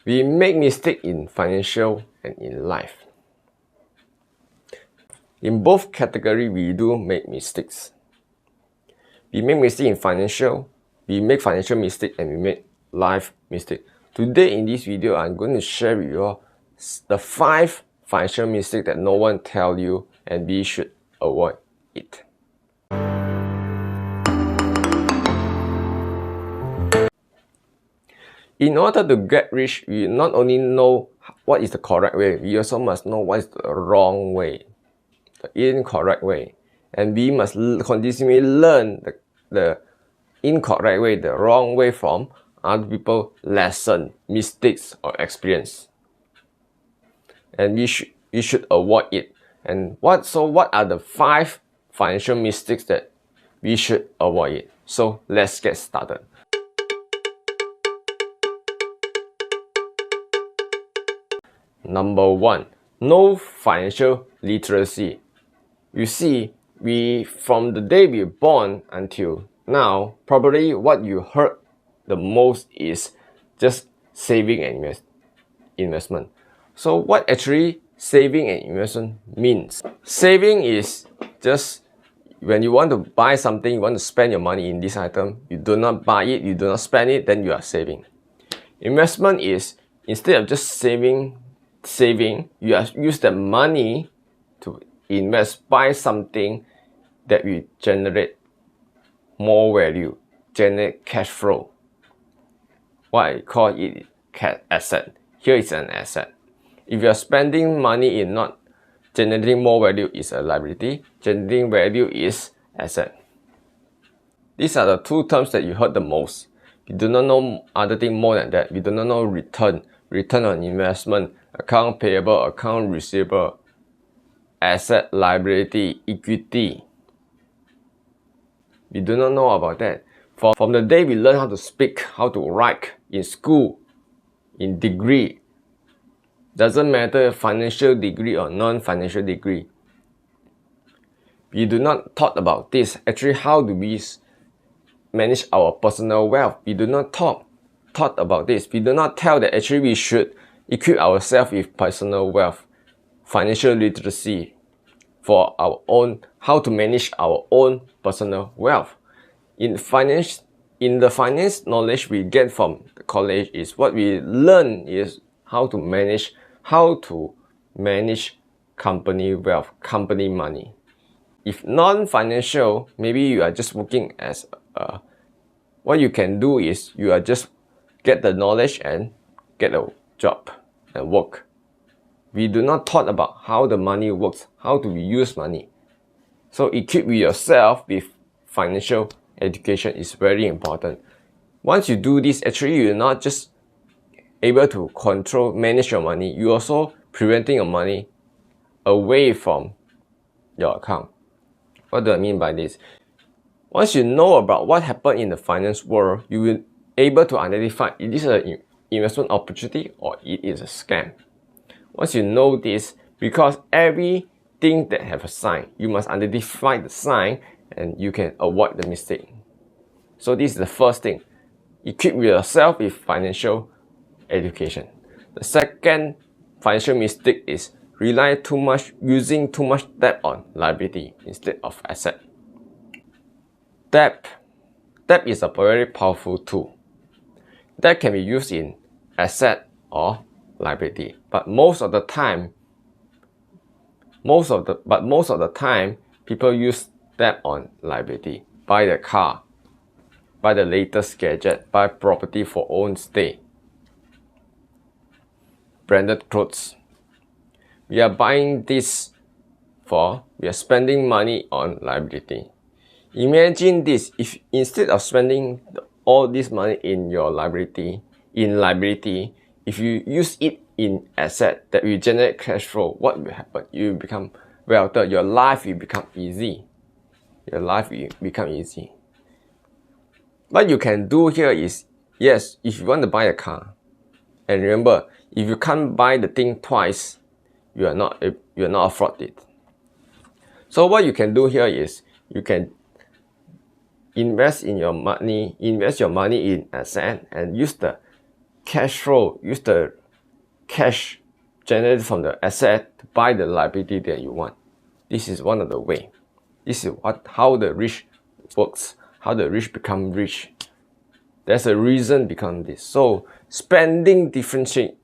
We make mistakes in financial and in life. In both categories, we do make mistakes. We make mistakes in financial, we make financial mistakes, and we make life mistakes. Today in this video, I'm going to share with you the 5 financial mistakes that no one tells you and we should avoid it. In order to get rich, we not only know what is the correct way, we also must know what is the wrong way, the incorrect way. And we must continuously learn the incorrect way, the wrong way from other people's lesson, mistakes, or experience. And we should avoid it. And what are the 5 financial mistakes that we should avoid it? So let's get started. Number 1, no financial literacy. You see, from the day we were born until now, probably what you heard the most is just saving and investment. So what actually saving and investment means? Saving is just when you want to buy something, you want to spend your money in this item, you do not buy it, you do not spend it, then you are saving. Investment is instead of just saving, you use the money to invest, buy something that will generate more value, generate cash flow. What I call it asset. Here is an asset. If you are spending money in not generating more value, is a liability. Generating value is asset. These are the 2 terms that you heard the most. You do not know other thing more than that. You do not know return on investment, account payable, account receivable, asset, liability, equity. We do not know about that. From the day we learn how to speak, how to write in school, in degree, doesn't matter financial degree or non-financial degree. We do not talk about this. Actually, how do we manage our personal wealth? We do not talk about this. We do not tell that actually we should equip ourselves with personal wealth, financial literacy for our own, how to manage our own personal wealth. In the finance knowledge we get from the college is what we learn is how to manage company wealth, company money. If non-financial, maybe you are just working as what you can do is you are just get the knowledge and get a job and work. We do not talk about how the money works, how to use money. So equip yourself with financial education is very important. Once you do this, actually you're not just able to manage your money, you're also preventing your money away from your account. What do I mean by this? Once you know about what happened in the finance world, you will be able to identify if this is an investment opportunity or it is a scam. Once you know this, because everything that have a sign, you must identify the sign and you can avoid the mistake. So this is the first thing. Equip yourself with financial education. The second financial mistake is using too much debt on liability instead of asset. Debt is a very powerful tool. Debt can be used in asset or liability, but most of the time, people use debt on liability. Buy the car, buy the latest gadget, buy property for own stay, branded clothes. We are buying this we are spending money on liability. Imagine this, if instead of spending all this money in your liability, if you use it in asset that will generate cash flow, what will happen? You will become wealthy. Your life will become easy. What you can do here is, yes, if you want to buy a car, and remember, if you can't buy the thing twice, you are not afford it. So what you can do here is you can invest your money in asset and use the cash flow, use the cash generated from the asset to buy the liability that you want. This is one of the way. This is how the rich works, how the rich become rich. There's a reason behind this. So spending differentiate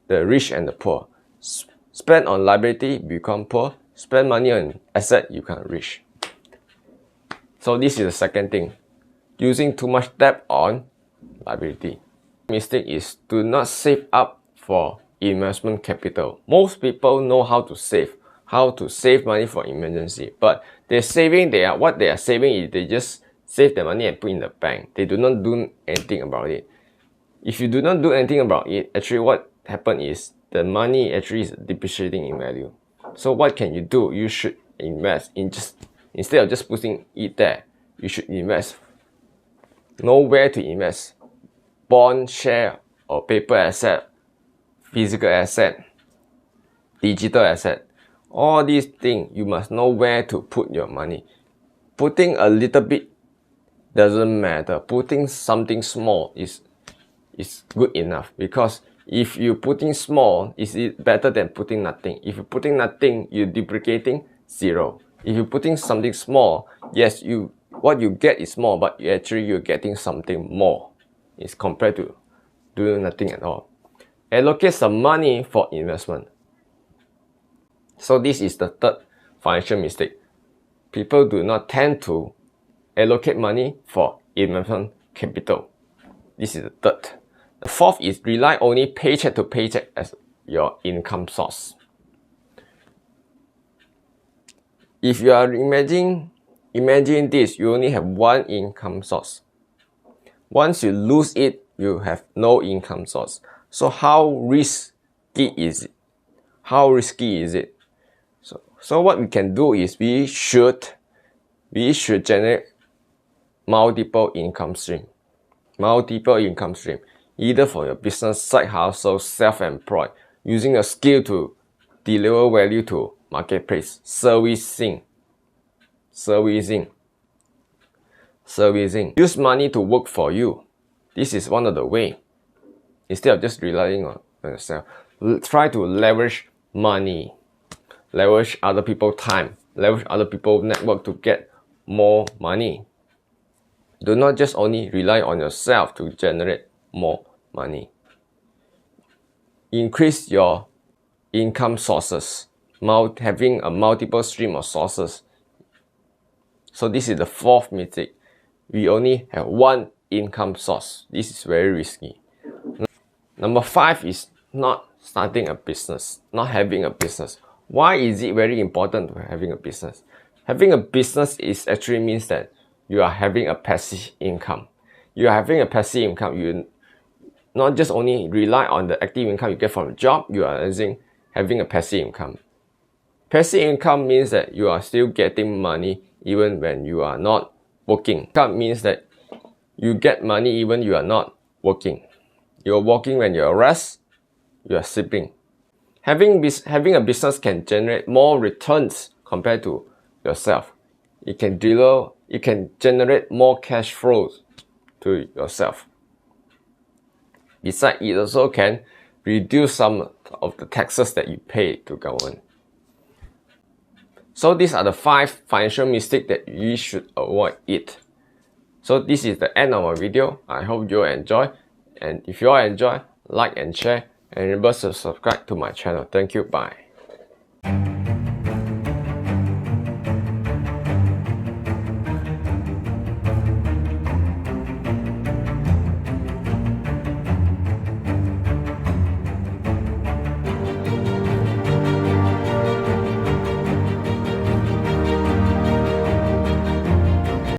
the rich and the poor. Spend on liability, become poor. Spend money on asset, you become rich. So this is the second thing. Using too much debt on liability. Mistake is do not save up for investment capital. Most people know how to save money for emergency, but what they are saving is they just save the money and put in the bank. They do not do anything about it. If you do not do anything about it, actually what happens is the money actually is depreciating in value. So what can you do? You should invest in instead of just putting it there, you should invest. Know where to invest. Bond, share, or paper asset, physical asset, digital asset. All these things, you must know where to put your money. Putting a little bit doesn't matter. Putting something small is good enough, because if you putting small, is it better than putting nothing? If you're putting nothing, you're duplicating zero. If you're putting something small, yes, what you get is small, but you're getting something more. It's compared to doing nothing at all. Allocate some money for investment. So this is the third financial mistake. People do not tend to allocate money for investment capital. This is the third. The fourth is rely only paycheck to paycheck as your income source. If you are imagine this, you only have one income source. Once you lose it, you have no income source. So how risky is it? How risky is it? So what we can do is we should generate multiple income stream. Either for your business, side hustle, self-employed, using a skill to deliver value to marketplace, servicing. Use money to work for you. This is one of the way. Instead of just relying on yourself, try to leverage money, leverage other people's time, leverage other people's network to get more money. Do not just only rely on yourself to generate more money. Increase your income sources, having a multiple stream of sources. So this is the fourth mistake. We only have one income source. This is very risky. Number 5 is not starting a business, not having a business. Why is it very important to having a business? Having a business actually means that you are having a passive income. You are having a passive income. You not just only rely on the active income you get from a job, you are having a passive income. Passive income means that you are still getting money even when you are not working. Income means that you get money even you are not working. You're working when you're rest, you are sleeping. Having a business can generate more returns compared to yourself. It can generate more cash flows to yourself. Besides, it also can reduce some of the taxes that you pay to government. So these are the 5 financial mistakes that you should avoid it. So this is the end of my video. I hope you enjoy. And if you all enjoy, like and share, and remember to subscribe to my channel. Thank you. Bye.